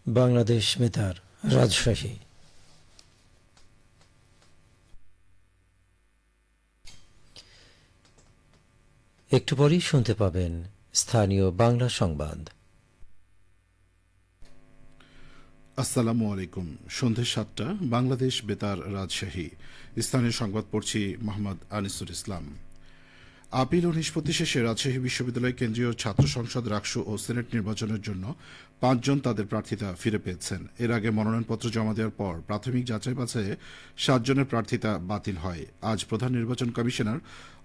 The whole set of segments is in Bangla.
বাংলাদেশ বেতার রাজশাহী। একটু পরেই শুনতে পাবেন স্থানীয় বাংলা সংবাদ। আসসালামু আলাইকুম। সন্ধ্যে ৭টা, বাংলাদেশ বেতার রাজশাহী। স্থানীয় সংবাদ পড়ছি মোহাম্মদ আনিসুর ইসলাম। আপিল ও নিষ্পত্তি শেষে রাজশাহী বিশ্ববিদ্যালয় কেন্দ্রীয় ছাত্র সংসদ, রাকসু ও সিনেট নির্বাচনের জন্য ৫ জন তাদের প্রার্থিতা ফিরে পেয়েছেন। এর আগে মনোনয়নপত্র জমা দেওয়ার পর প্রাথমিক যাচাই বাছাইয়ে ৭ জনের প্রার্থিতা বাতিল হয়। আজ প্রধান নির্বাচন কমিশনার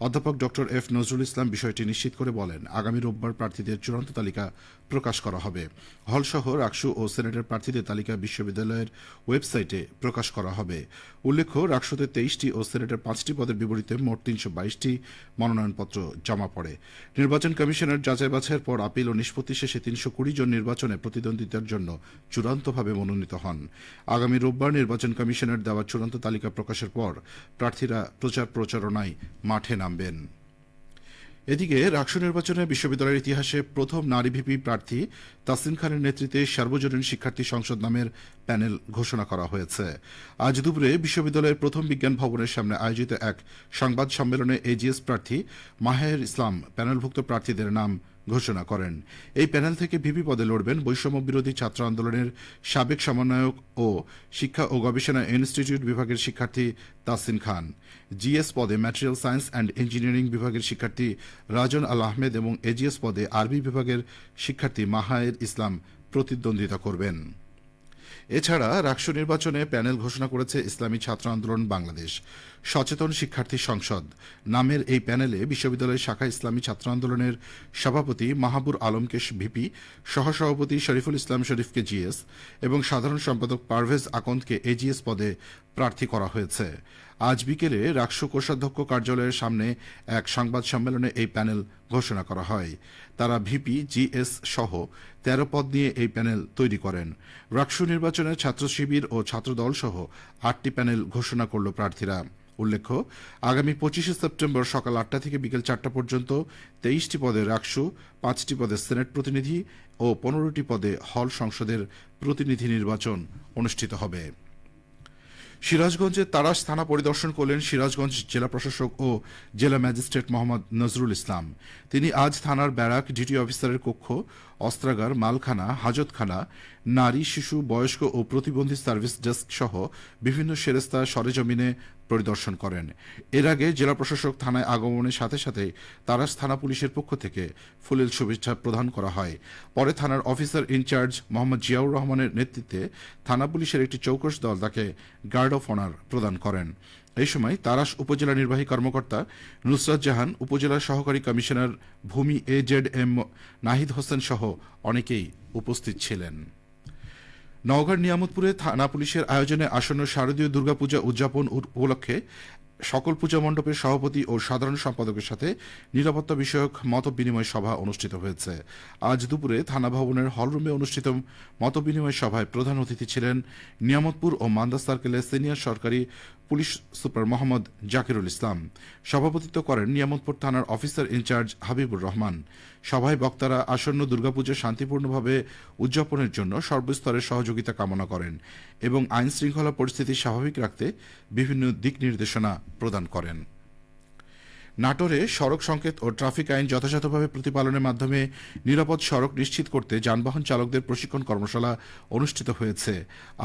অধ্যাপক ডক্টর এফ নজরুল ইসলাম বিষয়টি নিশ্চিত করে বলেন, আগামী রোববার প্রার্থীদের চূড়ান্ত তালিকা প্রকাশ করা হবে। হলসহ রাকসু ও সিনেটের প্রার্থীদের তালিকা বিশ্ববিদ্যালয়ের ওয়েবসাইটে প্রকাশ করা হবে। উল্লেখ্য, রাকসুতে ২৩টি ও সিনেটের ৫টি পদের বিপরীতে মোট ৩২২টি মনোনয়নপত্র জমা পড়ে। নির্বাচন কমিশনের যাচাই বাছাইয়ের পর আপিল ও নিষ্পত্তি শেষে ৩২০ জন নির্বাচনে প্রতিদ্বন্দ্বিতার জন্য চূড়ান্তভাবে মনোনীত হন। আগামী রোববার নির্বাচন কমিশনের দেওয়া চূড়ান্ত তালিকা প্রকাশের পর প্রার্থীরা প্রচার প্রচারণায় মাঠে নামবেন। এদিকে রাকসু নির্বাচনে বিশ্ববিদ্যালয়ের ইতিহাসে প্রথম নারী ভিপি প্রার্থী তাসলিম খানের নেতৃত্বে সার্বজনীন শিক্ষার্থী সংসদ নামের প্যানেল ঘোষণা করা হয়েছে। আজ দুপুরে বিশ্ববিদ্যালয়ের প্রথম বিজ্ঞান ভবনের সামনে আয়োজিত এক সংবাদ সম্মেলনে এজিএস প্রার্থী মাহের ইসলাম প্যানেলভুক্ত প্রার্থীদের নাম ঘোষণা করেন। এই প্যানেল থেকে ভিপি পদে লড়বেন বৈষম্য বিরোধী ছাত্র আন্দোলনের সাবেক সমন্বয়ক ও শিক্ষা ও গবেষণা ইনস্টিটিউট বিভাগের শিক্ষার্থী তাসিন খান। জিএস পদে ম্যাটেরিয়াল সায়েন্স অ্যান্ড ইঞ্জিনিয়ারিং বিভাগের শিক্ষার্থী রাজন আল আহমেদ এবং এজিএস পদে আরবি বিভাগের শিক্ষার্থী মাহায়ের ইসলাম প্রতিদ্বন্দ্বিতা করবেন। এছাড়া রাকসু নির্বাচনে প্যানেল ঘোষণা করেছে ইসলামী ছাত্র আন্দোলন বাংলাদেশ। সচেতন শিক্ষার্থী সংসদ নামের এই প্যানেলে বিশ্ববিদ্যালয়ের শাখা ইসলামী ছাত্র আন্দোলনের সভাপতি মাহাবুর আলমকে ভিপি, সহসভাপতি শরীফুল ইসলাম শরীফকে জিএস এবং সাধারণ সম্পাদক পারভেজ আকন্দকে এজিএস পদে প্রার্থী করা হয়েছে। আজ বিকেলে রাকসু কোষাধ্যক্ষ কার্যালয়ের সামনে এক সংবাদ সম্মেলনে এই প্যানেল ঘোষণা করা হয়। তারা ভিপি, জিএস সহ ১৩ পদ নিয়ে এই প্যানেল তৈরি করেন। রাকসু নির্বাচনে ছাত্র শিবির ও ছাত্রদল সহ ৮টি প্যানেল ঘোষণা করল প্রার্থীরা। উল্লেখ্য, আগামী ২৫ সেপ্টেম্বর সকাল ৮টা থেকে বিকেল ৪টা পর্যন্ত ২৩টি পদে রাকসু, ৫টি পদে সিনেট প্রতিনিধি ও ১৫টি পদে হল সংসদের প্রতিনিধি নির্বাচন অনুষ্ঠিত হবে। সিরাজগঞ্জে তারাস থানা পরিদর্শন করলেন সিরাজগঞ্জ জেলা প্রশাসক ও জেলা ম্যাজিস্ট্রেট মোহাম্মদ নজরুল ইসলাম। তিনি আজ থানার ব্যারাক, ডিটি অফিসারের কক্ষ, অস্ত্রাগার, মালখানা, হাজতখানা, নারী, শিশু, বয়স্ক ও প্রতিবন্ধী সার্ভিস ডেস্ক সহ বিভিন্ন সেরেস্তা সরেজমিনে পরিদর্শন করেন। এর আগে জেলা প্রশাসক থানায় আগমনের সাথে সাথে তারাস থানা পুলিশের পক্ষ থেকে ফুলেল শুভেচ্ছা প্রদান করা হয়। পরে থানার অফিসার ইনচার্জ মোহাম্মদ জিয়াউর রহমানের নেতৃত্বে থানা পুলিশের একটি চৌকস দল তাকে গার্ড অফ অনার প্রদান করেন। এই সময় তারাস উপজেলা নির্বাহী কর্মকর্তা নুসরাত জাহান, উপজেলা সহকারী কমিশনার ভূমি AZM নাহিদ হোসেন সহ অনেকেই উপস্থিত ছিলেন। নওগাঁর নিয়ামতপুরে থানা পুলিশের আয়োজনে আসন্ন শারদীয় দুর্গাপূজা উদযাপন উপলক্ষে সকল পূজা মণ্ডপের সভাপতি ও সাধারণ সম্পাদকের সাথে নিরাপত্তা বিষয়ক মত বিনিময় সভা অনুষ্ঠিত হয়েছে। আজ দুপুরে থানা ভবনের হলরুমে অনুষ্ঠিত মত বিনিময় সভায় প্রধান অতিথি ছিলেন নিয়ামতপুর ও মান্দা সার্কেলের সিনিয়র সরকারি পুলিশ সুপার মোহাম্মদ জাকিরুল ইসলাম। সভাপতিত্ব করেন নিয়ামতপুর থানার অফিসার ইনচার্জ হাবিবুর রহমান। সভায় বক্তারা আসন্ন দুর্গাপুজো শান্তিপূর্ণভাবে উদযাপনের জন্য সর্বস্তরের সহযোগিতা কামনা করেন এবং আইন শৃঙ্খলা পরিস্থিতি স্বাভাবিক রাখতে বিভিন্ন দিক নির্দেশনা প্রদান করেন। নাটোরে সড়ক সংকেত ও ট্রাফিক আইন যথাযথভাবে প্রতিপালনের মাধ্যমে নিরাপদ সড়ক নিশ্চিত করতে যানবাহন চালকদের প্রশিক্ষণ কর্মশালা অনুষ্ঠিত হয়েছে।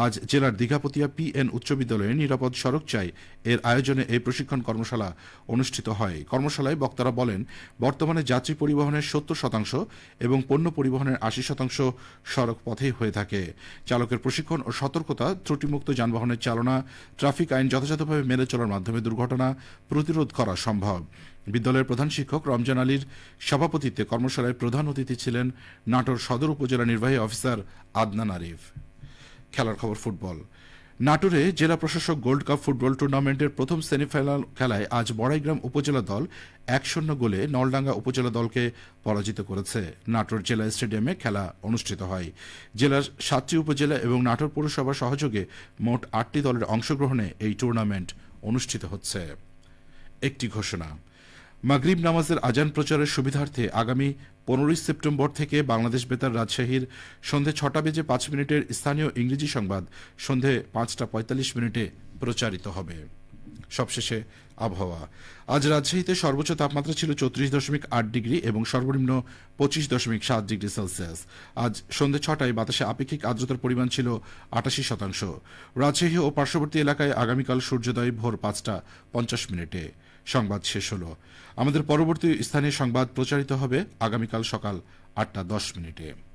আজ জেলার দীঘাপতিয়া PN উচ্চ বিদ্যালয়ে নিরাপদ সড়ক চাই এর আয়োজনে এই প্রশিক্ষণ কর্মশালা অনুষ্ঠিত হয়। কর্মশালায় বক্তারা বলেন, বর্তমানে যাত্রী পরিবহনের ৭০% এবং পণ্য পরিবহনের ৮০% সড়ক পথেই হয়ে থাকে। চালকের প্রশিক্ষণ ও সতর্কতা, ত্রুটিমুক্ত যানবাহনের চালনা, ট্রাফিক আইন যথাযথভাবে মেনে চলার মাধ্যমে দুর্ঘটনা প্রতিরোধ করা সম্ভব। বিদ্যালয়ের প্রধান শিক্ষক রমজান আলীর সভাপতিত্বে কর্মশালায় প্রধান অতিথি ছিলেন নাটোর সদর উপজেলা নির্বাহী অফিসার আদনান আরিফ। খেলার খবর ফুটবল। নাটোরে জেলা প্রশাসক গোল্ড কাপ ফুটবল টুর্নামেন্টের প্রথম সেমিফাইনাল খেলায় আজ বড়াইগ্রাম উপজেলা দল ১-০ গোলে নলডাঙ্গা উপজেলা দলকে পরাজিত করেছে। নাটোর জেলা স্টেডিয়ামে খেলা অনুষ্ঠিত হয়। জেলার ৭টি উপজেলা এবং নাটোর পৌরসভার সহযোগে মোট ৮টি দলের অংশগ্রহণে এই টুর্নামেন্ট অনুষ্ঠিত হচ্ছে। একটি ঘোষণা, মাগরিব নামাজের আজান প্রচারের সুবিধার্থে আগামী 15 সেপ্টেম্বর থেকে বাংলাদেশ বেতার রাজশাহীর সন্ধে 6:05 স্থানীয় ইংরেজি সংবাদ সন্ধে 5:45 প্রচারিত হবে। সবশেষে আবহাওয়া। আজ রাজশাহীতে সর্বোচ্চ তাপমাত্রা ছিল 34.8 ডিগ্রি এবং সর্বনিম্ন 25.7 ডিগ্রি সেলসিয়াস। আজ সন্ধে 6টায় বাতাসে আপেক্ষিক আর্দ্রতার পরিমাণ ছিল 88%। রাজশাহী ও পার্শ্ববর্তী এলাকায় আগামীকাল সূর্যোদয় ভোর 5:50। সংবাদ শেষ হলো। আমাদের পরবর্তী স্থানীয় সংবাদ প্রচারিত হবে আগামীকাল সকাল 8:10।